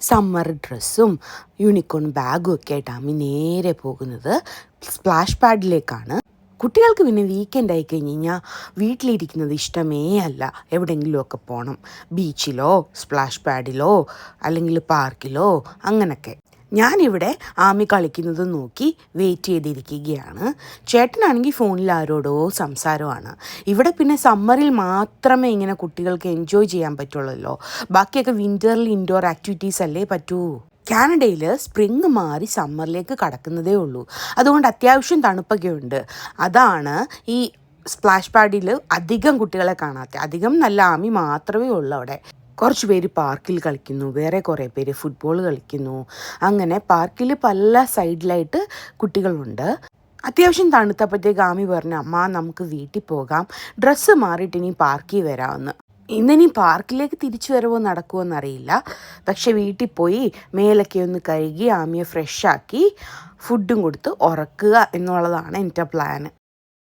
Summer ഡ്രസ്സും unicorn ബാഗും ഒക്കെ ആയിട്ട് ആമി നേരെ പോകുന്നത് സ്പ്ലാഷ് പാഡിലേക്കാണ്. കുട്ടികൾക്ക് പിന്നെ വീക്കെൻഡ് ആയി കഴിഞ്ഞ് കഴിഞ്ഞാൽ വീട്ടിലിരിക്കുന്നത് ഇഷ്ടമേ അല്ല. എവിടെയെങ്കിലുമൊക്കെ പോകണം, ബീച്ചിലോ സ്പ്ലാഷ് പാഡിലോ അല്ലെങ്കിൽ പാർക്കിലോ അങ്ങനെയൊക്കെ. ഞാനിവിടെ ആമി കളിക്കുന്നത് നോക്കി വെയിറ്റ് ചെയ്തിരിക്കുകയാണ്. ചേട്ടനാണെങ്കിൽ ഫോണിൽ ആരോടോ സംസാരമാണ്. ഇവിടെ പിന്നെ സമ്മറിൽ മാത്രമേ ഇങ്ങനെ കുട്ടികൾക്ക് എൻജോയ് ചെയ്യാൻ പറ്റുള്ളല്ലോ. ബാക്കിയൊക്കെ വിൻ്ററിൽ ഇൻഡോർ ആക്ടിവിറ്റീസ് അല്ലേ പറ്റൂ. കാനഡയിൽ സ്പ്രിങ് മാറി സമ്മറിലേക്ക് കടക്കുന്നതേ ഉള്ളൂ. അതുകൊണ്ട് അത്യാവശ്യം തണുപ്പൊക്കെ ഉണ്ട്. അതാണ് ഈ സ്പ്ലാഷ് പാഡിൽ അധികം കുട്ടികളെ കാണാത്തത്. അധികം നല്ല ആമി മാത്രമേ ഉള്ളൂ അവിടെ. കുറച്ച് പേര് പാർക്കിൽ കളിക്കുന്നു, വേറെ കുറേ പേര് ഫുട്ബോൾ കളിക്കുന്നു. അങ്ങനെ പാർക്കിൽ പല സൈഡിലായിട്ട് കുട്ടികളുണ്ട്. അത്യാവശ്യം തണുത്തപ്പോഴത്തേക്ക് ആമി പറഞ്ഞു, അമ്മ നമുക്ക് വീട്ടിൽ പോകാം, ഡ്രസ്സ് മാറിയിട്ട് ഇനി പാർക്കിൽ വരാമെന്ന്. ഇന്നിനി പാർക്കിലേക്ക് തിരിച്ചു വരവോ നടക്കുമോ എന്നറിയില്ല. പക്ഷെ വീട്ടിൽ പോയി മേലൊക്കെ ഒന്ന് കഴുകി ആമിയെ ഫ്രഷാക്കി ഫുഡും കൊടുത്ത് ഉറക്കുക എന്നുള്ളതാണ് എൻ്റെ പ്ലാന്.